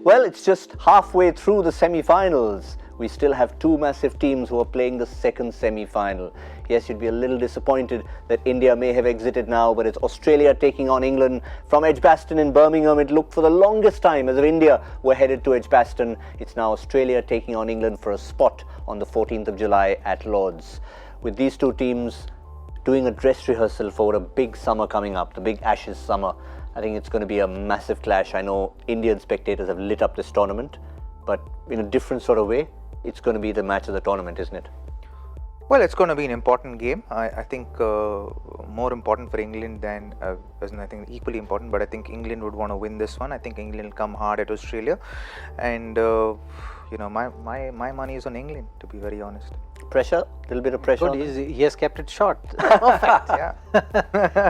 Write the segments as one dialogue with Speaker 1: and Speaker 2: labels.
Speaker 1: Well, it's just halfway through the semi-finals. We still have two massive teams who are playing the second semi-final. Yes, you'd be a little disappointed that India may have exited now, but it's Australia taking on England from Edgbaston in Birmingham. It looked for the longest time as if India were headed to Edgbaston. It's now Australia taking on England for a spot on the 14th of July at Lord's. With these two teams doing a dress rehearsal for a big summer coming up, the big Ashes summer, I think it's going to be a massive clash. I know Indian spectators have lit up this tournament, but in a different sort of way, it's going to be the match of the tournament, isn't it?
Speaker 2: Well, it's going to be an important game. I think more important for England than, I think equally important, but I think England would want to win this one. I think England will come hard at Australia, and my money is on England, to be very honest.
Speaker 1: Pressure, a little bit of pressure.
Speaker 3: Good, he has kept it short.
Speaker 2: Perfect, yeah.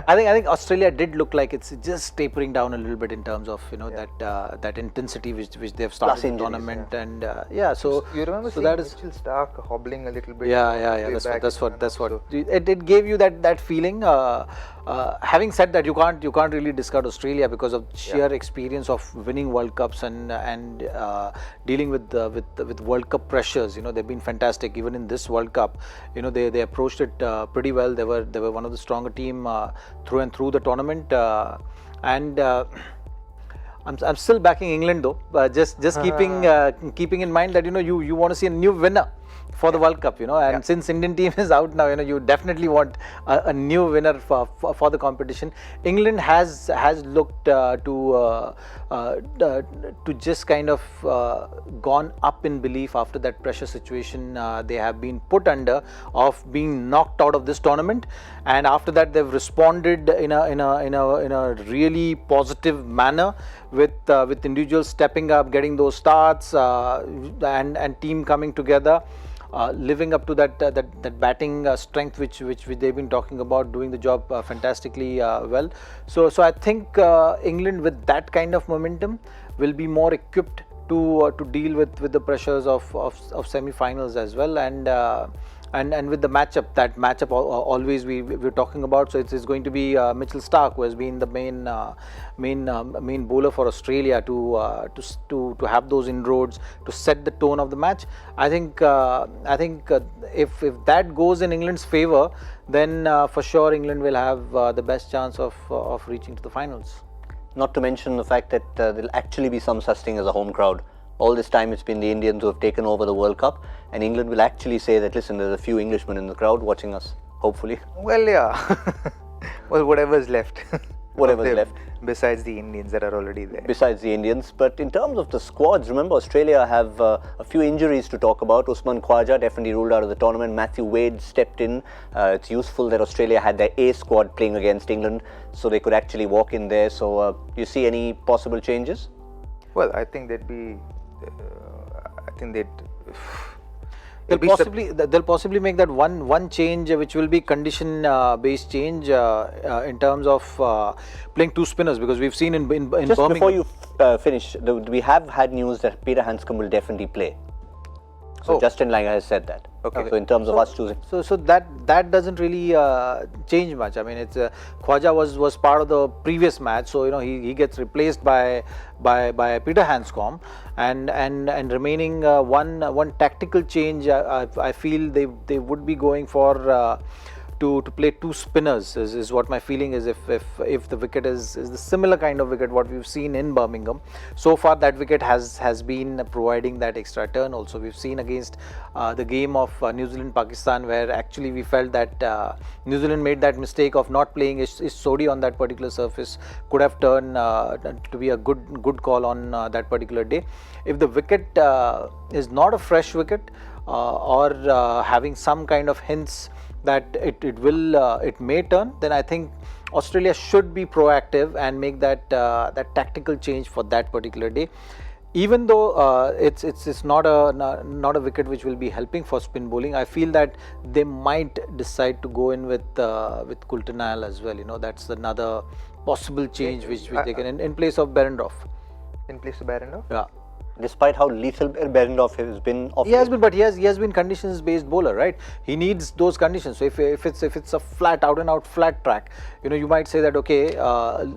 Speaker 3: I think Australia did look like it's just tapering down a little bit in terms of that intensity which they've started in the tournament, and so
Speaker 2: you remember
Speaker 3: so
Speaker 2: seeing
Speaker 3: that is
Speaker 2: Mitchell Starc hobbling a little bit.
Speaker 3: That's what it gave you that feeling. Having said that, you can't really discard Australia because of sheer experience of winning World Cups and dealing with World Cup pressures. They've been fantastic even in this World Cup. They approached it pretty well. They were one of the stronger team through and through the tournament, and I'm still backing England though. Just keeping in mind that you want to see a new winner for the World Cup, and since Indian team is out now, you definitely want a new winner for the competition. England has looked to just kind of gone up in belief after that pressure situation they have been put under of being knocked out of this tournament, and after that they've responded in a really positive manner with individuals stepping up, getting those starts, and team coming together. Living up to that batting strength which they've been talking about, doing the job fantastically well. So I think England with that kind of momentum will be more equipped to deal with the pressures of semi-finals as well, and with the matchup always we're talking about. So it's going to be Mitchell Starc, who has been the main bowler for Australia to have those inroads to set the tone of the match. I think if that goes in England's favour, then for sure England will have the best chance of reaching to the finals.
Speaker 1: Not to mention the fact that there'll actually be some such thing as a home crowd. All this time it's been the Indians who have taken over the World Cup, and England will actually say that, listen, there's a few Englishmen in the crowd watching us, hopefully.
Speaker 2: Well, yeah. Well, whatever's left.
Speaker 1: Whatever's left.
Speaker 2: Besides the Indians that are already there.
Speaker 1: Besides the Indians. But in terms of the squads, remember Australia have a few injuries to talk about. Usman Khawaja definitely ruled out of the tournament. Matthew Wade stepped in. It's useful that Australia had their A squad playing against England, so they could actually walk in there. So do you see any possible changes?
Speaker 2: Well, I think they'd be...
Speaker 3: They'll possibly make that one change, which will be condition based change in terms of playing two spinners, because we've seen in Birmingham.
Speaker 1: Just before you finish, we have had news that Peter Handscomb will definitely play. So Justin Langer has said that.
Speaker 2: Okay.
Speaker 1: So in terms of us choosing,
Speaker 3: so that doesn't really change much. I mean, it's Khawaja was part of the previous match, so he gets replaced by Peter Handscomb, and remaining one tactical change. I feel they would be going for to play two spinners is what my feeling is. If the wicket is the similar kind of wicket what we've seen in Birmingham so far, that wicket has been providing that extra turn. Also, we've seen against the game of New Zealand Pakistan, where actually we felt that New Zealand made that mistake of not playing Ish Sodhi on that particular surface, could have turned to be a good call on that particular day. If the wicket is not a fresh wicket or having some kind of hints that it may turn, then I think Australia should be proactive and make that tactical change for that particular day. Even though it's not a wicket which will be helping for spin bowling, I feel that they might decide to go in with Coulter-Nile as well. That's another possible change which they can in place of Behrendorff.
Speaker 2: In place of Behrendorff?
Speaker 3: Yeah.
Speaker 1: Despite how lethal Berendorf has been off.
Speaker 3: He has been, but he has been conditions-based bowler, right? He needs those conditions. So if it's a flat out and out flat track, you might say that okay,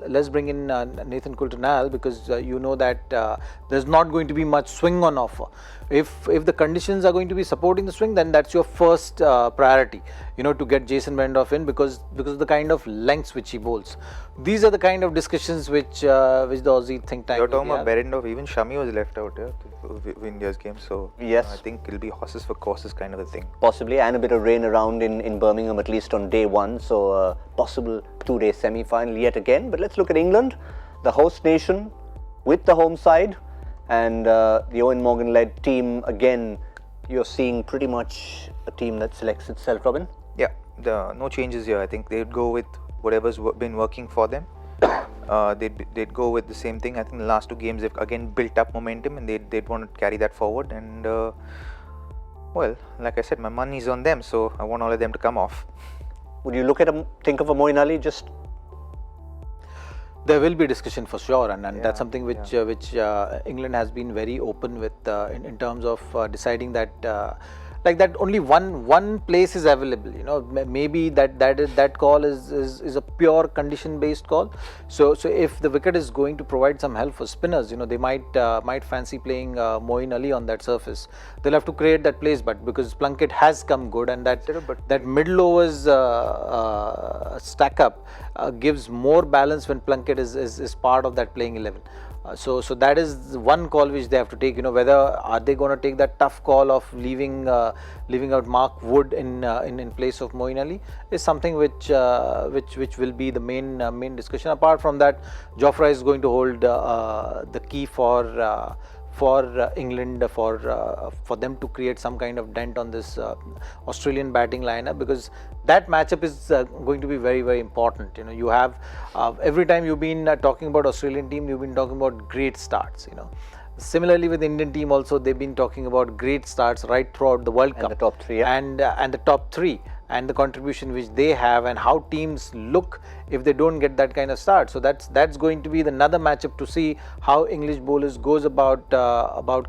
Speaker 3: let's bring in Nathan Coulter-Nile because you know that there's not going to be much swing on offer. If the conditions are going to be supporting the swing, then that's your first priority, to get Jason Berendorf in because of the kind of lengths which he bowls. These are the kind of discussions which the Aussie think tank.
Speaker 2: You're talking about Berendorf, even Shami was left out here to India's game, so
Speaker 1: yes,
Speaker 2: I think it'll be horses for courses kind of a thing.
Speaker 1: Possibly, and a bit of rain around in Birmingham at least on day one, so possible 2-day semi-final yet again. But let's look at England, the host nation with the home side. And the Eoin Morgan-led team, again, you're seeing pretty much a team that selects itself, Robin?
Speaker 2: Yeah, no changes here. I think they'd go with whatever's been working for them. They'd go with the same thing. I think the last two games they've again built up momentum and they'd want to carry that forward. And well, like I said, my money's on them, so I want all of them to come off.
Speaker 1: Would you think of a Moeen Ali just?
Speaker 3: There will be discussion for sure, and that's something which England has been very open with in terms of deciding that like that only one place is available. Maybe that call is a pure condition based call. So if the wicket is going to provide some help for spinners, they might fancy playing Moeen Ali on that surface. They'll have to create that place, but because Plunkett has come good and that middle overs stack up gives more balance when Plunkett is part of that playing 11. So that is one call which they have to take. Whether are they going to take that tough call of leaving out Mark Wood in place of Moeen Ali is something which will be the main discussion. Apart from that, Jofra is going to hold the key for England for them to create some kind of dent on this Australian batting lineup, because that matchup is going to be very, very important. You have every time you've been talking about Australian team, you've been talking about great starts. Similarly with the Indian team also, they've been talking about great starts right throughout the World Cup.
Speaker 1: And the top three, yeah.
Speaker 3: And the top three and the contribution which they have and how teams look if they don't get that kind of start. So that's going to be another matchup to see how English bowlers goes about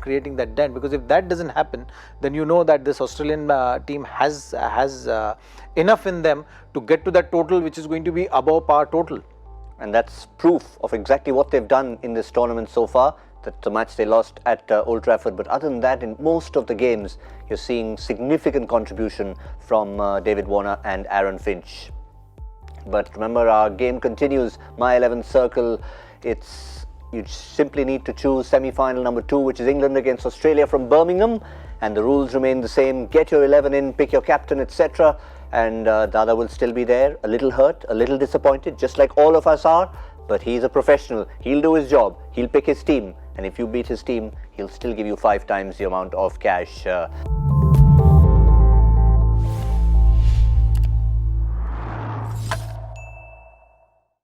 Speaker 3: creating that dent, because if that doesn't happen, then that this Australian team has enough in them to get to that total which is going to be above par total.
Speaker 1: And that's proof of exactly what they've done in this tournament so far. That's the match they lost at Old Trafford, but other than that, in most of the games you're seeing significant contribution from David Warner and Aaron Finch. But remember, our game continues. My 11 circle, you simply need to choose semi-final number 2, which is England against Australia from Birmingham, and the rules remain the same. Get your 11 in, pick your captain, etc. And Dada will still be there, a little hurt, a little disappointed, just like all of us are, but he's a professional. He'll do his job, he'll pick his team, and if you beat his team, he'll still give you 5 times the amount of cash.